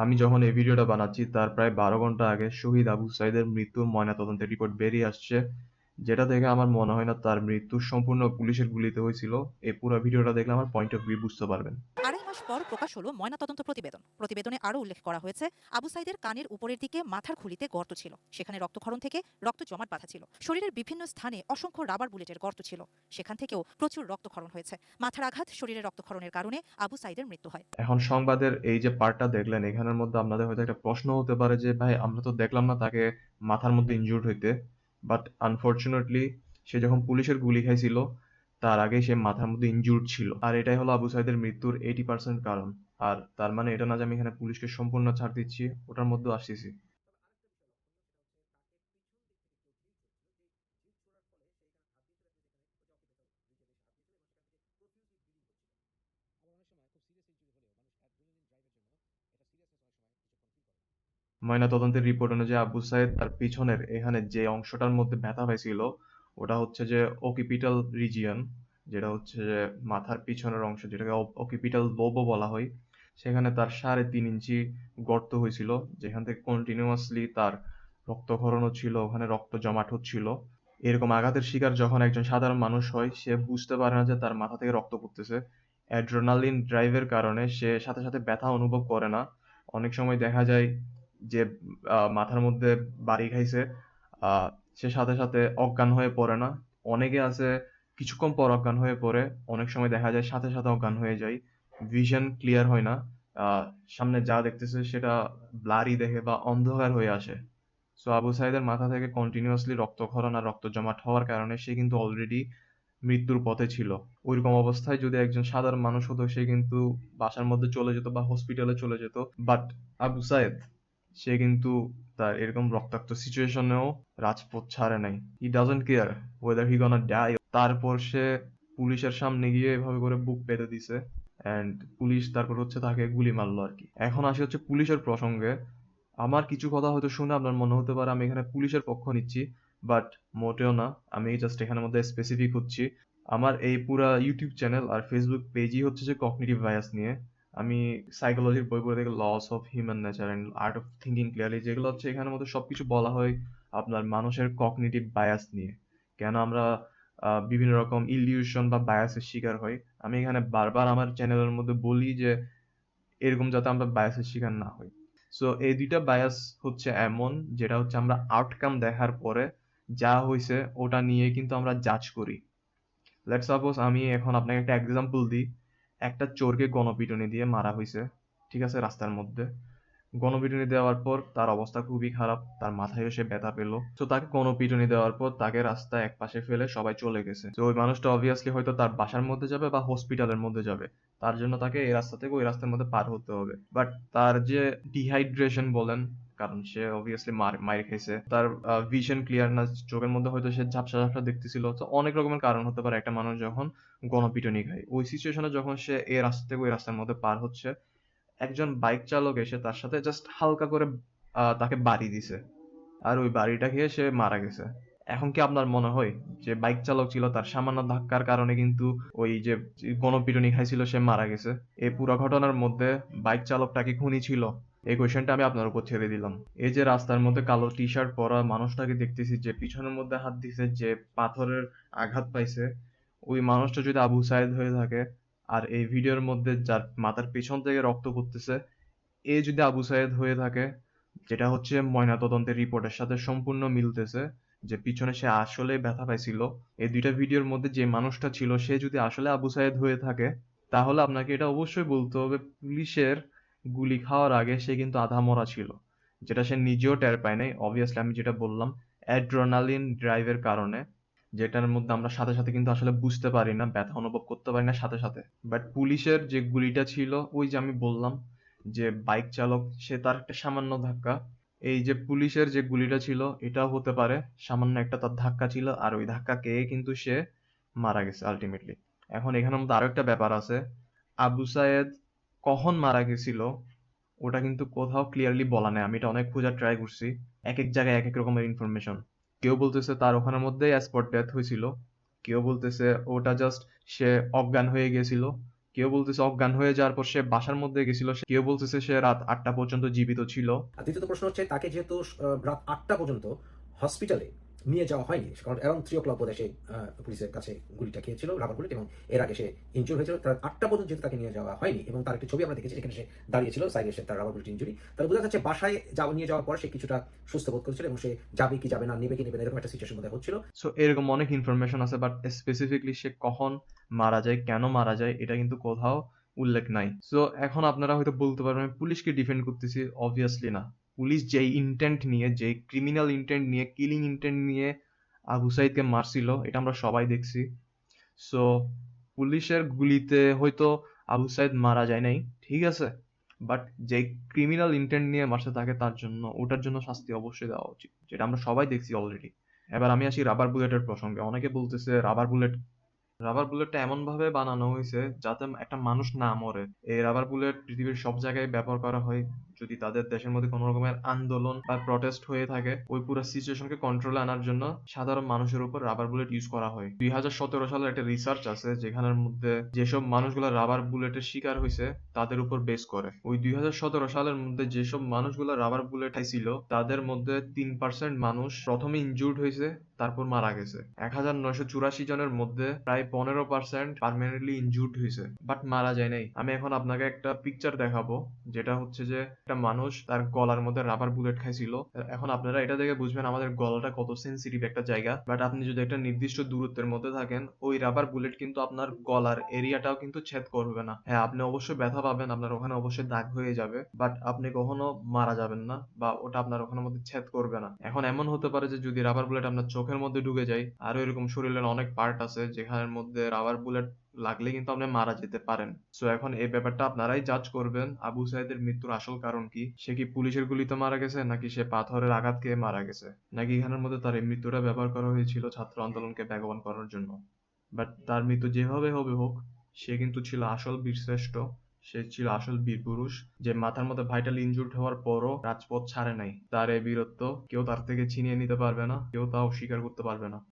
আমি যখন এই ভিডিওটা বানাচ্ছি তার প্রায় ১২ ঘন্টা আগে শহীদ আবু সাঈদের মৃত্যুর ময়নাতদন্তের রিপোর্ট বেরিয়ে আসছে। যেটা দেখে আমার মনে হয় না তার মৃত্যু সম্পূর্ণ পুলিশের গুলিতে হয়েছিল। এই পুরো ভিডিওটা দেখলে আমার পয়েন্ট অফ ভিউ বুঝতে পারবেন। ২.৫ মাস পর প্রকাশ হলো ময়নাতদন্ত প্রতিবেদন। প্রতিবেদনে আরও উল্লেখ করা হয়েছে, আবু সাঈদের কানের উপরের দিকে মাথার খুলিতে গর্ত ছিল। সেখানে রক্তক্ষরণ থেকে রক্ত জমাট বাঁধা ছিল। শরীরের বিভিন্ন স্থানে অসংখ্য রাবার বুলেটের গর্ত ছিল। সেখান থেকেও প্রচুর রক্তক্ষরণ হয়েছে। মাথার আঘাত, শরীরে রক্তক্ষরণের কারণে আবু সাঈদের মৃত্যু হয়। এখন সংবাদের এই যে পার্টটা দেখলেন এখানের মধ্যে আপনাদের হয়তো একটা প্রশ্ন হতে পারে যে ভাই আমরা তো দেখলাম না তাকে মাথার মধ্যে ইনজুর্ড হইতে। বাট আনফরচুনেটলি সে যখন পুলিশের গুলি খাইছিল তার আগে সে মাথার মধ্যে ইনজুর্ড ছিল। আর এটাই হলো আবু সাঈদের মৃত্যুর 80% কারণ। আর তার মানে এটা না যে আমি এখানে পুলিশকে সম্পূর্ণ ছাড় দিচ্ছি, ওটার মধ্যেও আসতেছি। ময়নাতদন্তের রিপোর্ট অনুযায়ী আবু সাঈদ তার পিছনের এখানে যে অংশটার মধ্যে ব্যথা পাইছিল ওটা হচ্ছে যে অকিপিটাল রিজিয়ন, যেটা হচ্ছে যে মাথার পিছনের অংশ, যেটাকে অকিপিটাল লোবও বলা হয়। সেখানে তার ৩.৫ ইঞ্চি গর্ত হয়েছিল, যেখান থেকে কন্টিনিউয়াসলি তার রক্তক্ষরণ হচ্ছিল, ওখানে রক্ত জমাট হচ্ছিল। এরকম আঘাতের শিকার যখন একজন সাধারণ মানুষ হয় সে বুঝতে পারে না যে তার মাথা থেকে রক্ত পড়তেছে। অ্যাড্রেনালিন ড্রাইভের কারণে সে সাথে সাথে ব্যথা অনুভব করে না। অনেক সময় দেখা যায় যে মাথার মধ্যে বাড়ি খাইছে, আহ, সে সাথে সাথে অজ্ঞান হয়ে পড়ে না। অনেকে আছে কিছুক্ষণ পর অজ্ঞান হয়ে পড়ে, অনেক সময় দেখা যায় সাথে সাথে অজ্ঞান হয়ে যায়। ভিশন ক্লিয়ার হয় না, আহ, সামনে যা দেখতেছে সেটা ব্লারি দেখে বা অন্ধকার হয়ে আসে। সো আবু সাইদের মাথা থেকে কন্টিনিউয়াসলি রক্তক্ষরণ আর রক্ত জমাট হওয়ার কারণে সে কিন্তু অলরেডি মৃত্যুর পথে ছিল। ওইরকম অবস্থায় যদি একজন সাধারণ মানুষ হতো সে কিন্তু বাসার মধ্যে চলে যেত বা হসপিটালে চলে যেত। বাট আবু সাইদ সে কিন্তু তার এরকম রক্তাক্ত সিচুয়েশনেও রাজপথ ছাড়ে নাই। He doesn't care whether he gonna die. তারপর সে পুলিশের সামনে গিয়ে এভাবে করে বুক পেতে দিছে অ্যান্ড পুলিশ তারপর হচ্ছে তাকে গুলি মারলো আর কি। এখন আসি হচ্ছে পুলিশের প্রসঙ্গে। আমার কিছু কথা হয়তো শুনে আপনার মনে হতে পারে আমি এখানে পুলিশের পক্ষ নিচ্ছি, বাট মোটেও না। আমি জাস্ট এখানের মধ্যে স্পেসিফিক হচ্ছি। আমার এই পুরা ইউটিউব চ্যানেল আর ফেসবুক পেজই হচ্ছে যে কগনিটিভ বায়াস নিয়ে। আমি সাইকোলজির বই পড়ে দেখি laws of human nature and art of thinking clearly, যেগুলো হচ্ছে এখানের মধ্যে সবকিছু বলা হয় আপনার মানুষের কগনিটিভ বায়াস নিয়ে। কেন আমরা বিভিন্ন রকম ইলিউশন বা বায়াসের শিকার হই। আমি এখানে বারবার আমার চ্যানেলের মধ্যে বলি যে এরকম যাতে আমরা বায়াসের শিকার না হই। সো এই দুইটা বায়াস হচ্ছে এমন, যেটা হচ্ছে আমরা আউটকাম দেখার পরে যা হইছে ওটা নিয়ে কিন্তু আমরা জাজ করি। লেটস সাপোজ আমি এখন আপনাকে একটা এক্সাম্পল দিই। একটা চোরকে গণপিটুনি দিয়ে মারা হইছে, ঠিক আছে, রাস্তার মধ্যে। গণপিটুনি দেওয়ার পর তার অবস্থা খুবই খারাপ, তার মাথায়ও সে ব্যথা পেল। তো তাকে গণপিটুনি দেওয়ার পর তাকে রাস্তায় একপাশে ফেলে সবাই চলে গেছে। তো ওই মানুষটা অবভিয়াসলি হয়তো তার বাসার মধ্যে যাবে বা হসপিটালের মধ্যে যাবে। তার জন্য তাকে এই রাস্তা থেকে ওই রাস্তার মধ্যে পার হতে হবে। বাট তার যে ডিহাইড্রেশন বলেন, কারণ সে অবভিয়াসলি মার খাইছে, তার ভিশন ক্লিয়ার না, চোখের মধ্যে হয়তো সে ঝাপসা ঝাপসা দেখতেছিল। তো অনেক রকমের কারণ হতে পারে একটা মানুষ যখন গণপিটুনি খায়। ওই সিচুয়েশনে যখন সে এই রাস্তা থেকে ওই রাস্তার মধ্যে পার হচ্ছে, একজন বাইক চালক এসে তার সাথে জাস্ট হালকা করে তাকে বাড়ি দিছে। আর ওই বাড়িটা খেয়ে সে মারা গেছে। এখন কি আপনার মনে হয় যে বাইক চালক ছিল, তার সামান্য ধাক্কার কারণে কিন্তু ওই যে গণপিটুনি খাইছিল সে মারা গেছে? এই পুরো ঘটনার মধ্যে বাইক চালকটা কি খুনি ছিল? এই কোয়েশ্চেনটা আমি আপনার উপর ছেড়ে দিলাম। এই যে রাস্তার মধ্যে কালো টি শার্ট পরা মানুষটাকে দেখতেছি যে পিছনের মধ্যে হাত দিছে, যে পাথরের আঘাত পাইছে, ওই মানুষটা যদি আবু সাইদ হয়ে থাকে, আর এই ভিডিওর মধ্যে যার মাথার পেছন থেকে রক্ত পড়তেছে এ যদি আবু সাইদ হয়ে থাকে, যেটা হচ্ছে ময়নাতদন্তের রিপোর্টের সাথে সম্পূর্ণ মিলতেছে, যে পিছনে সে আসলে ব্যথা পাইছিল, এই দুইটা ভিডিওর মধ্যে যে মানুষটা ছিল সে যদি আসলে আবু সাইদ হয়ে থাকে, তাহলে আপনাকে এটা অবশ্যই বলতে হবে পুলিশের গুলি খাওয়ার আগে সে কিন্তু আধা মরা ছিল, যেটা সে নিজেও টের পায় নাই। অবভিয়াসলি আমি যেটা বললাম, অ্যাড্রেনালিন ড্রাইভের কারণে, যেটার মধ্যে আমরা সাথে সাথে কিন্তু আসলে বুঝতে পারি না, ব্যথা অনুভব করতে পারি না সাথে সাথে। বাট পুলিশের যে গুলিটা ছিল ওই যে আমি বললাম যে বাইক চালক সে তার একটা সামান্য ধাক্কা, এই যে পুলিশের যে গুলিটা ছিল এটাও হতে পারে সামান্য একটা তার ধাক্কা ছিল, আর ওই ধাক্কা খেয়ে কিন্তু সে মারা গেছে আলটিমেটলি। এখন এখানের মধ্যে আরো একটা ব্যাপার আছে, আবু সায়েদ কখন মারা গেছিল ওটা কিন্তু কোথাও ক্লিয়ারলি বলা নেই। আমি এটা অনেক খোঁজার ট্রাই করছি, এক এক জায়গায় এক এক রকমের ইনফরমেশন। কেউ বলতেছে তার ওখানের মধ্যেই স্পট ডেথ হয়েছিল, কেউ বলতেছে ওটা জাস্ট সে অজ্ঞান হয়ে গেছিল, কেউ বলতেছে অজ্ঞান হয়ে যাওয়ার পর সে বাসার মধ্যে গেছিল, কেউ বলতেছে সে রাত ৮টা পর্যন্ত জীবিত ছিল। আর দ্বিতীয়ত প্রশ্ন হচ্ছে তাকে যেহেতু রাত ৮টা পর্যন্ত হসপিটালে নিয়ে যাওয়া হয়নি, কারণ অ্যারাউন্ড 3 o'clock বোধহয় সে পুলিশের কাছে গুলিটা খেয়েছিল, রাবার বুলেট, এবং এর আগে সে ইনজুর হয়েছিল। তার ৮টা পর্যন্ত যেহেতু তাকে নিয়ে যাওয়া হয়নি, এবং তার একটি ছবি আমরা দেখেছি যেখানে সে দাঁড়িয়েছিল, সাইডে সে তার রাবার বুলেট ইনজুরি, তাহলে বোঝা যাচ্ছে বাসায় নিয়ে যাওয়ার পর সে কিছুটা সুস্থ বোধ করেছিল, এবং সে যাবে কি যাবে না, নেবে কি নেবে না, এরকম একটা সিচুয়েশন মধ্যে হচ্ছিল। সো এরকম অনেক ইনফরমেশন আছে, বাট স্পেসিফিকলি সে কখন মারা যায়, কেন মারা যায়, এটা কিন্তু কোথাও উল্লেখ নাই। সো এখন আপনারা হয়তো বলতে পারবেন আমি পুলিশকে ডিফেন্ড করতেছি, অবভিয়াসলি না। পুলিশ যেই ইন্টেন্ট নিয়ে, যেই ক্রিমিনাল ইন্টেন্ট নিয়ে, কিলিং ইন্টেন্ট নিয়ে আবু সাইদকে মারছিল, এটা আমরা সবাই দেখছি। সো পুলিশের গুলিতে হয়তো আবু সাইদ মারা যায় নাই, ঠিক আছে, বাট যে ক্রিমিনাল ইন্টেন্ট নিয়ে মারছে তাকে, তার জন্য ওটার জন্য শাস্তি অবশ্যই দেওয়া উচিত, যেটা আমরা সবাই দেখছি অলরেডি। এবার আমি আসি রাবার বুলেটের প্রসঙ্গে। অনেকে বলতেছে রাবার বুলেটটা এমন ভাবে বানানো হয়েছে যাতে একটা মানুষ না মরে। এই রাবার বুলেট পৃথিবীর সব জায়গায় ব্যবহার করা হয় যদি তাদের দেশের মধ্যে কোনো রকমের আন্দোলন বা প্রটেস্ট হয়ে থাকে। ওই পুরো সিচুয়েশনকে কন্ট্রোলে আনার জন্য সাধারণ মানুষের উপর রাবার বুলেট ইউজ করা হয়। 2017 সালের একটা রিসার্চ আছে যেখানের মধ্যে যেসব মানুষগুলো রাবার বুলেটের শিকার হয়েছে তাদের উপর বেস করে। ওই 2017 সালের মধ্যে যেসব মানুষগুলো রাবার বুলেট খাইছিল তাদের মধ্যে 3% মানুষ প্রথমে ইনজুর্ড হয়েছে, তারপর মারা গেছে। 1984 জনের মধ্যে প্রায় 15% পার্মানেন্টলি ইনজুর্ড হয়েছে, বাট মারা যায় নাই। আমি এখন আপনাকে একটা পিকচার দেখাবো, যেটা হচ্ছে যে একটা মানুষ তার গলার মধ্যে রাবার বুলেট খাইছিল। এখন আপনারা এটা দেখে বুঝবেন আমাদের গলাটা কত সেন্সিটিভ একটা জায়গা। বাট আপনি যদি একটা নির্দিষ্ট দূরত্বের মধ্যে থাকেন, ওই রাবার বুলেট কিন্তু আপনার গলার এরিয়াটাও কিন্তু ছেদ করবে না। হ্যাঁ, আপনি অবশ্যই ব্যথা পাবেন, আপনার ওখানে অবশ্যই দাগ হয়ে যাবে, বাট আপনি কখনো মারা যাবেন না, বা ওটা আপনার ওখানের মধ্যে ছেদ করবে না। এখন এমন হতে পারে যে যদি রাবার বুলেট আপনার চোখের মধ্যে ঢুকে যায়, আরো এরকম শরীরের অনেক পার্ট আছে যেখানের মধ্যে রাবার বুলেট লাগলে কিন্তু আপনি মারা যেতে পারেন। সো এখন এই ব্যাপারটা আপনারাই জাজ করবেন আবু সাইদের মৃত্যুর আসল কারণ কি। সে কি পুলিশের গুলিতে মারা গেছে, নাকি সে পাথরের আঘাত খেয়ে মারা গেছে, নাকি এখানের মধ্যে তার এই মৃত্যুটা ব্যবহার করা হয়েছিল ছাত্র আন্দোলনকে বেগবান করার জন্য। বাট তার মৃত্যু যেভাবে হবে হোক, সে কিন্তু ছিল আসল বীরশ্রেষ্ঠ। সে ছিল আসল বীরপুরুষ, যে মাথার মধ্যে ভাইটাল ইনজুর্ড হওয়ার পরও রাজপথ ছাড়ে নাই। তার এই বীরত্ব কেউ তার থেকে ছিনিয়ে নিতে পারবে না, কেউ তা অস্বীকার করতে পারবে না।